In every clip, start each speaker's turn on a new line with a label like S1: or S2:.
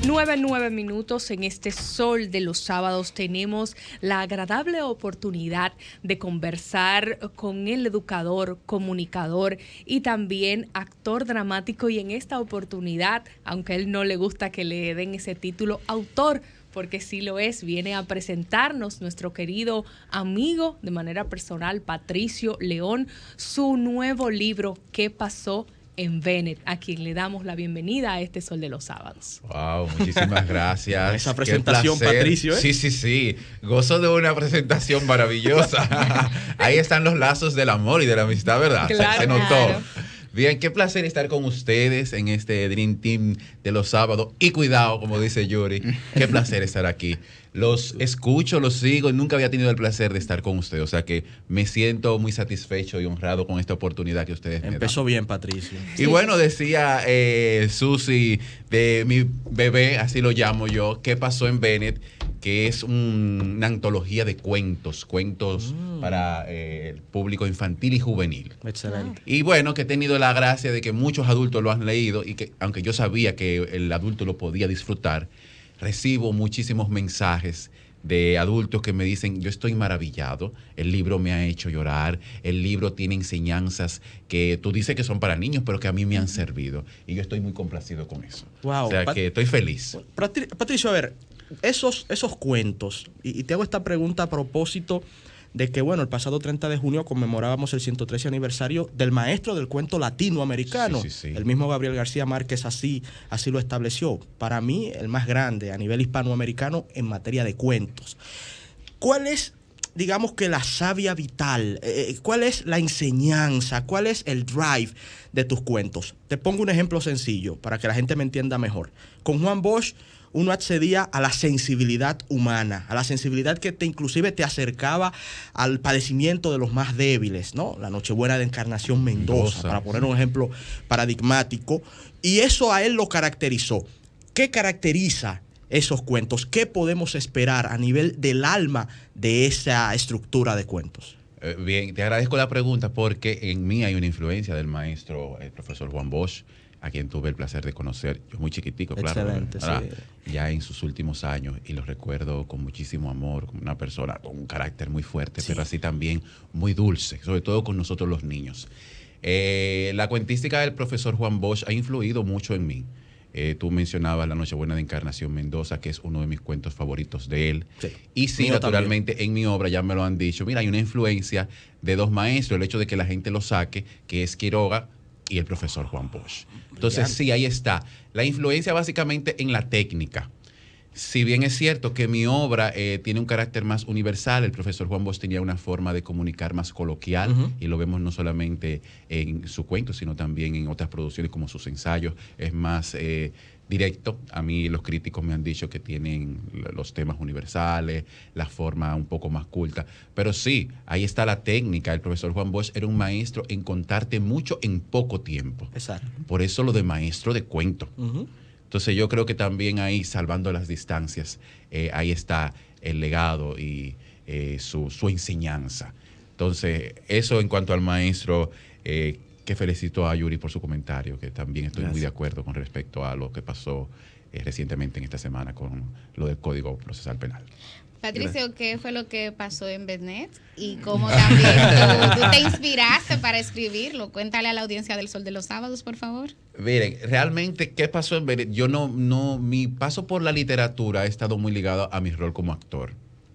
S1: 9:09 en este sol de los sábados. Tenemos la agradable oportunidad de conversar con el educador, comunicador y también actor dramático. Y en esta oportunidad, aunque a él no le gusta que le den ese título, autor, porque sí lo es, viene a presentarnos nuestro querido amigo de manera personal, Patricio León, su nuevo libro, ¿Qué pasó en Bennett?, a quien le damos la bienvenida a este Sol de los Sábados.
S2: Wow, muchísimas gracias.
S3: Esa presentación, Patricio, ¿eh?
S2: Sí. Gozo de una presentación maravillosa. Ahí están los lazos del amor y de la amistad, ¿verdad?
S1: Claro,
S2: Se notó.
S1: claro.
S2: Bien, qué placer estar con ustedes en este Dream Team de los sábados. Y cuidado, como dice Yuri, qué placer estar aquí. Los escucho, los sigo, y nunca había tenido el placer de estar con ustedes. O sea que me siento muy satisfecho y honrado con esta oportunidad que ustedes me dan.
S3: Empezó bien, Patricio.
S2: Y bueno, decía Susi de mi bebé, así lo llamo yo, ¿Qué pasó en Bennett?, que es una antología de cuentos para el público infantil y juvenil.
S3: Excelente.
S2: Y bueno, que he tenido la gracia de que muchos adultos lo han leído y que, aunque yo sabía que el adulto lo podía disfrutar, recibo muchísimos mensajes de adultos que me dicen: yo estoy maravillado, el libro me ha hecho llorar, el libro tiene enseñanzas que tú dices que son para niños, pero que a mí me han servido. Y yo estoy muy complacido con eso.
S3: Wow.
S2: O sea que estoy feliz.
S3: Patricio, a ver, esos cuentos, y te hago esta pregunta a propósito de que, bueno, el pasado 30 de junio conmemorábamos el 113 aniversario del maestro del cuento latinoamericano.
S2: Sí.
S3: El mismo Gabriel García Márquez así lo estableció. Para mí, el más grande a nivel hispanoamericano en materia de cuentos. ¿Cuál es, digamos que la savia vital? ¿Cuál es la enseñanza? ¿Cuál es el drive de tus cuentos? Te pongo un ejemplo sencillo para que la gente me entienda mejor. Con Juan Bosch, uno accedía a la sensibilidad humana, a la sensibilidad que inclusive te acercaba al padecimiento de los más débiles, ¿no? La Nochebuena de Encarnación Mendoza, para poner un ejemplo paradigmático. Y eso a él lo caracterizó. ¿Qué caracteriza esos cuentos? ¿Qué podemos esperar a nivel del alma de esa estructura de cuentos?
S2: Bien, te agradezco la pregunta porque en mí hay una influencia del maestro, el profesor Juan Bosch, a quien tuve el placer de conocer, yo muy chiquitico, claro.
S3: Excelente,
S2: ahora,
S3: sí.
S2: Ya en sus últimos años, y lo recuerdo con muchísimo amor, como una persona con un carácter muy fuerte, sí, pero así también muy dulce, sobre todo con nosotros los niños. La cuentística del profesor Juan Bosch ha influido mucho en mí. Tú mencionabas La Nochebuena de Encarnación Mendoza, que es uno de mis cuentos favoritos de él. Sí. Y sí, naturalmente, también en mi obra ya me lo han dicho. Mira, hay una influencia de dos maestros, el hecho de que la gente lo saque, que es Quiroga y el profesor Juan Bosch. Entonces, sí, ahí está. La influencia básicamente en la técnica. Si bien es cierto que mi obra tiene un carácter más universal, el profesor Juan Bosch tenía una forma de comunicar más coloquial, y lo vemos no solamente en su cuento, sino también en otras producciones como sus ensayos. Es más directo. A mí los críticos me han dicho que tienen los temas universales, la forma un poco más culta. Pero sí, ahí está la técnica. El profesor Juan Bosch era un maestro en contarte mucho en poco tiempo.
S3: Exacto.
S2: Por eso lo de maestro de cuento. Entonces yo creo que también ahí, salvando las distancias, ahí está el legado y su enseñanza. Entonces, eso en cuanto al maestro, que felicito a Yuri por su comentario, que también estoy muy de acuerdo con respecto a lo que pasó recientemente en esta semana con lo del Código Procesal Penal.
S4: Patricio, ¿qué fue lo que pasó en Bennett? Y cómo también tú te inspiraste para escribirlo. Cuéntale a la audiencia del Sol de los Sábados, por favor.
S2: Miren, realmente, ¿qué pasó en Bennett? Mi paso por la literatura ha estado muy ligado a mi rol como actor.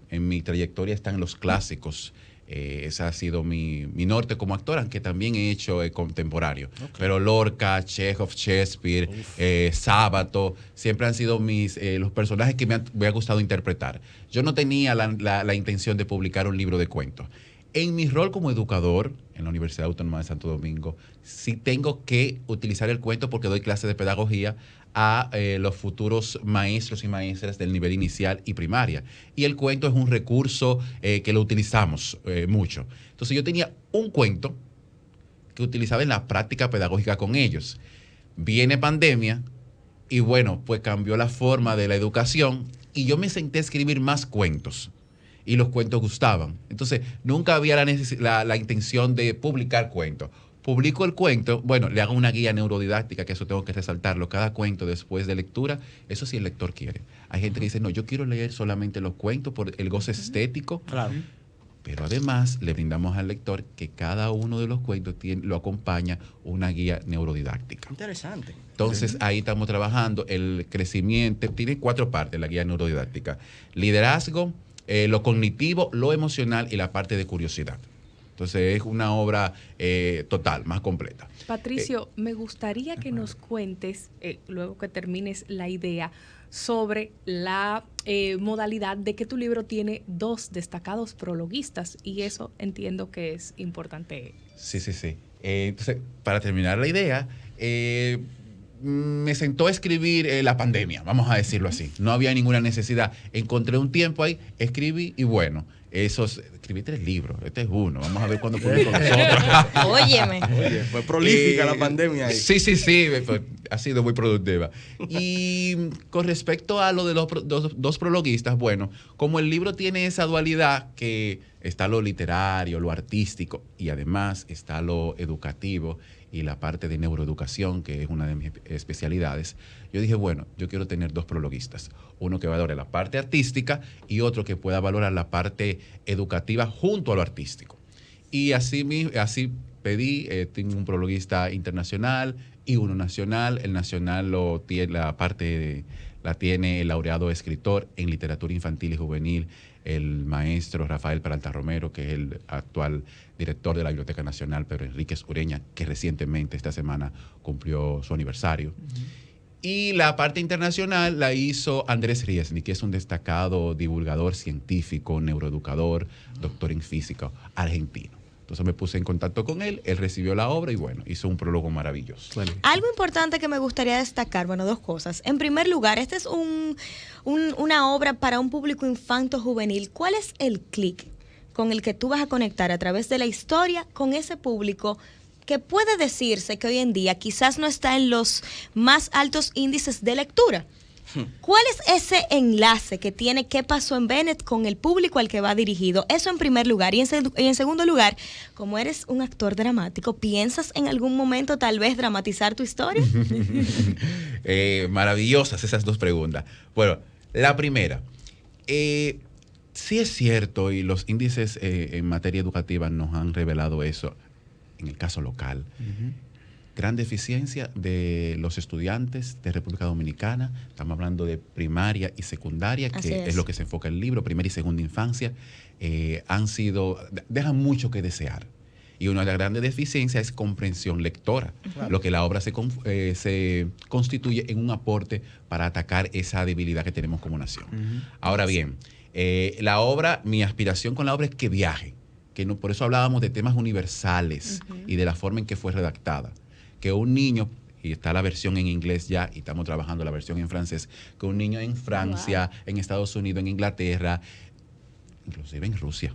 S2: En mi trayectoria están los clásicos. Ese ha sido mi norte como actor, aunque también he hecho contemporáneo. Okay. Pero Lorca, Chekhov, Shakespeare, Sábato, siempre han sido los personajes que me ha gustado interpretar. Yo no tenía la intención de publicar un libro de cuentos. En mi rol como educador en la Universidad Autónoma de Santo Domingo, sí tengo que utilizar el cuento porque doy clases de pedagogía a los futuros maestros y maestras del nivel inicial y primaria. Y el cuento es un recurso que lo utilizamos mucho. Entonces yo tenía un cuento que utilizaba en la práctica pedagógica con ellos. Viene pandemia y bueno, pues cambió la forma de la educación y yo me senté a escribir más cuentos. Y los cuentos gustaban. Entonces, nunca había la intención de publicar cuentos. publico el cuento, bueno, le hago una guía neurodidáctica, que eso tengo que resaltarlo, cada cuento después de lectura, eso sí el lector quiere. Hay gente que dice, no, yo quiero leer solamente los cuentos por el goce estético.
S3: Claro.
S2: Pero además le brindamos al lector que cada uno de los cuentos lo acompaña una guía neurodidáctica.
S3: Interesante.
S2: Entonces ahí estamos trabajando el crecimiento, tiene 4 partes la guía neurodidáctica: liderazgo, lo cognitivo, lo emocional y la parte de curiosidad. Entonces es una obra total, más completa.
S1: Patricio, me gustaría que nos cuentes, luego que termines la idea, sobre la modalidad de que tu libro tiene 2 destacados prologuistas, y eso entiendo que es importante.
S2: Sí. Entonces, para terminar la idea, me sentó a escribir la pandemia, vamos a decirlo así. No había ninguna necesidad. Encontré un tiempo ahí, escribí y bueno, escribí 3 libros, este es uno. Vamos a ver cuándo publico los otros.
S5: Óyeme.
S3: Oye, fue prolífica la pandemia ahí.
S2: Sí, pues, ha sido muy productiva. Y con respecto a lo de los 2 prologuistas, bueno, como el libro tiene esa dualidad que está lo literario, lo artístico y además está lo educativo y la parte de neuroeducación, que es una de mis especialidades, yo dije, bueno, yo quiero tener 2 prologuistas. Uno que valore la parte artística y otro que pueda valorar la parte educativa junto a lo artístico. Y así pedí, tengo un prologuista internacional y uno nacional. El nacional la tiene el laureado escritor en literatura infantil y juvenil, el maestro Rafael Peralta Romero, que es el actual director de la Biblioteca Nacional, Pedro Enríquez Ureña, que recientemente, esta semana, cumplió su aniversario. Y la parte internacional la hizo Andrés Riesni, que es un destacado divulgador científico, neuroeducador, doctor en física, argentino. Entonces me puse en contacto con él recibió la obra y bueno, hizo un prólogo maravilloso.
S5: Bueno. Algo importante que me gustaría destacar, bueno, 2 cosas. En primer lugar, esta es una obra para un público infanto-juvenil. ¿Cuál es el clic con el que tú vas a conectar a través de la historia con ese público que puede decirse que hoy en día quizás no está en los más altos índices de lectura? ¿Cuál es ese enlace que tiene qué pasó en Bennett con el público al que va dirigido? Eso en primer lugar. Y en segundo lugar, como eres un actor dramático, ¿piensas en algún momento tal vez dramatizar tu historia?
S2: Maravillosas esas 2 preguntas. Bueno, la primera, sí es cierto y los índices en materia educativa nos han revelado eso en el caso local. Gran deficiencia de los estudiantes de República Dominicana. Estamos hablando de primaria y secundaria, que es lo que se enfoca el libro, primera y segunda infancia. Dejan mucho que desear. Y una de las grandes deficiencias es comprensión lectora, lo que la obra se constituye en un aporte para atacar esa debilidad que tenemos como nación. Ahora bien, mi aspiración con la obra es que viaje, por eso hablábamos de temas universales y de la forma en que fue redactada. Que un niño, y está la versión en inglés ya, y estamos trabajando la versión en francés, que un niño en Francia, en Estados Unidos, en Inglaterra, inclusive en Rusia,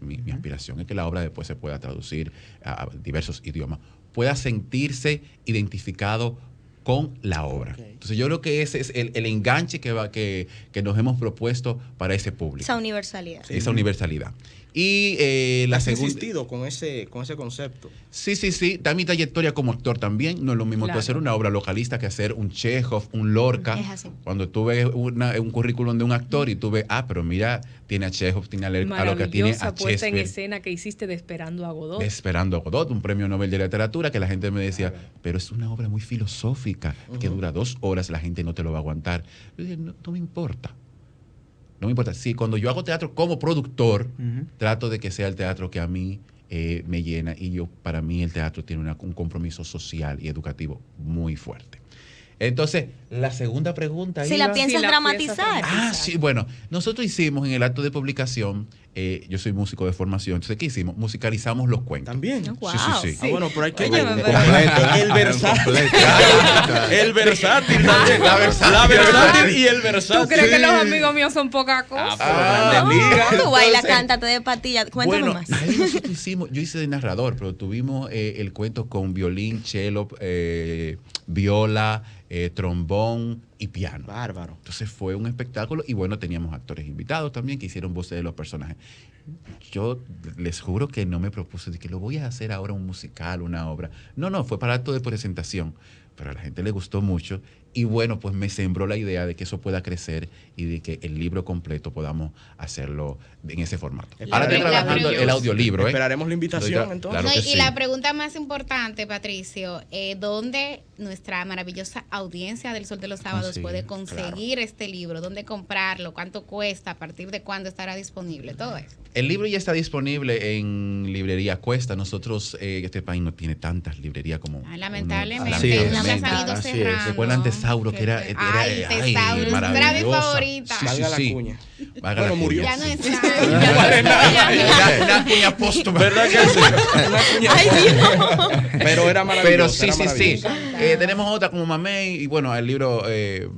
S2: mi aspiración es que la obra después se pueda traducir a diversos idiomas, pueda sentirse identificado con la obra. Entonces yo creo que ese es el enganche que nos hemos propuesto para ese público.
S5: Esa universalidad.
S2: Esa universalidad. Y la segunda.
S3: ¿Has insistido con ese concepto?
S2: Sí. Da mi trayectoria como actor también. No es lo mismo tú hacer una obra localista que hacer un Chekhov, un Lorca.
S5: Es así.
S2: Cuando tú ves un currículum de un actor y tú ves, pero mira, tiene a Chekhov, tiene a Lorca, tiene a
S1: Maravillosa puesta en
S2: Shakespeare.
S1: escena que hiciste de Esperando a Godot.
S2: Esperando a Godot, un premio Nobel de Literatura, que la gente me decía, pero es una obra muy filosófica, que dura 2 horas, la gente no te lo va a aguantar. Yo dije, no me importa. No me importa. Sí, cuando yo hago teatro como productor, trato de que sea el teatro que a mí me llena. Y para mí el teatro tiene un compromiso social y educativo muy fuerte. Entonces, la segunda pregunta...
S5: Si la piensas dramatizar.
S2: Sí, bueno, nosotros hicimos en el acto de publicación, yo soy músico de formación, entonces, ¿qué hicimos? Musicalizamos los cuentos.
S3: ¿También?
S5: Wow.
S2: Sí.
S3: Bueno, pero hay que...
S2: El
S3: versátil. El versátil. La versátil y el versátil.
S1: ¿Tú crees que los amigos míos son poca cosa?
S5: Tú bailas, cántate de patilla. Cuéntame más.
S2: Ahí nosotros yo hice de narrador, pero tuvimos el cuento con violín, cello, viola, trombón y piano.
S3: Bárbaro.
S2: Entonces fue un espectáculo y bueno, teníamos actores invitados también que hicieron voces de los personajes. yo les juro que no me propuse de que lo voy a hacer ahora un musical, una obra. No, fue para acto de presentación. Pero a la gente le gustó mucho y bueno, pues me sembró la idea de que eso pueda crecer y de que el libro completo podamos hacerlo en ese formato. Ahora estoy trabajando el audiolibro.
S3: Esperaremos la invitación entonces.
S2: Claro
S4: No,
S2: que
S4: y
S2: sí.
S4: la pregunta más importante, Patricio, ¿dónde nuestra maravillosa audiencia del Sol de los Sábados puede conseguir este libro? ¿Dónde comprarlo? ¿Cuánto cuesta? ¿A partir de cuándo estará disponible? Todo eso.
S2: El libro ya está disponible en librería Cuesta. Nosotros, este país no tiene tantas librerías como...
S4: Lamentablemente,
S2: uno-
S4: muchas han ido
S3: Así es.
S4: cerrando.
S2: Recuerdan Tesauro, que era
S4: Ay, Tesauro, era mi
S2: maravillosa.
S4: favorita.
S3: Valga la cuña.
S2: Valga
S3: Bueno,
S2: la
S3: murió.
S2: cuña.
S4: Ya no está.
S2: Una cuña póstuma.
S3: ¿Verdad que sí? Una cuña. Pero era maravilloso.
S2: Pero sí,
S3: era
S2: sí, sí.
S3: maravilloso.
S2: Tenemos otra como Mamey y bueno, el libro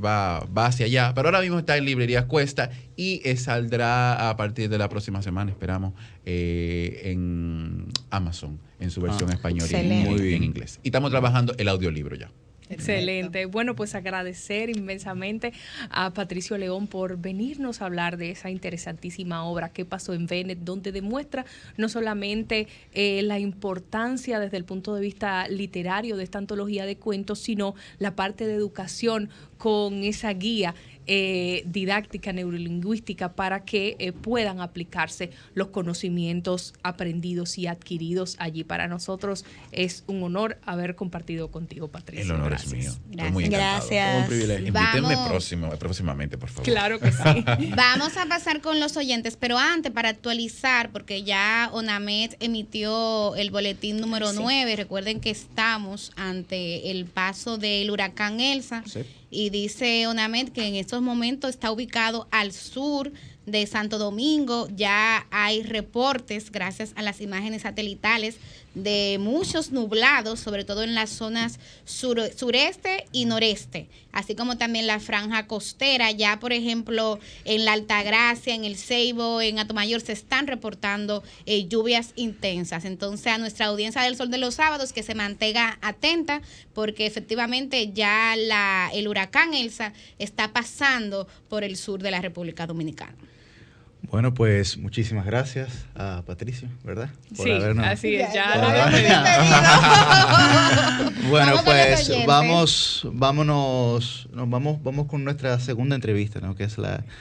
S2: va hacia allá. Pero ahora mismo está en librerías Cuesta y saldrá a partir de la próxima semana, esperamos, en Amazon, en su versión española y
S5: excelente.
S2: en inglés. Y estamos trabajando el audiolibro ya.
S1: Excelente. Bueno, pues agradecer inmensamente a Patricio León por venirnos a hablar de esa interesantísima obra que pasó en Bennett, donde demuestra no solamente la importancia desde el punto de vista literario de esta antología de cuentos, sino la parte de educación con esa guía didáctica neurolingüística para que puedan aplicarse los conocimientos aprendidos y adquiridos allí. Para nosotros es un honor haber compartido contigo, Patricia.
S2: El honor
S1: Gracias.
S2: es mío. Estoy
S4: Gracias.
S2: muy encantado.
S5: Gracias.
S3: Un privilegio.
S2: Invítenme
S4: Vamos.
S2: próximamente, por favor.
S1: Claro que sí.
S4: Vamos a pasar con los oyentes, pero antes para actualizar, porque ya ONAMED emitió el boletín número 9, recuerden que estamos ante el paso del huracán Elsa.
S3: Sí.
S4: Y dice ONAMED que en estos momentos está ubicado al sur de Santo Domingo. Ya hay reportes, gracias a las imágenes satelitales, de muchos nublados, sobre todo en las zonas sureste y noreste, así como también la franja costera. Ya, por ejemplo, en la Altagracia, en el Ceibo, en Atomayor, se están reportando lluvias intensas. Entonces, a nuestra audiencia del Sol de los Sábados, que se mantenga atenta, porque efectivamente ya el huracán Elsa está pasando por el sur de la República Dominicana.
S6: Bueno, pues muchísimas gracias a Patricio, ¿verdad?
S1: Sí, así es, ya
S6: Por
S1: lo habíamos
S4: despedido.
S6: Bueno,
S4: Vamos con los
S6: pues
S4: oyentes.
S6: vamos con nuestra segunda entrevista, ¿no? Que es la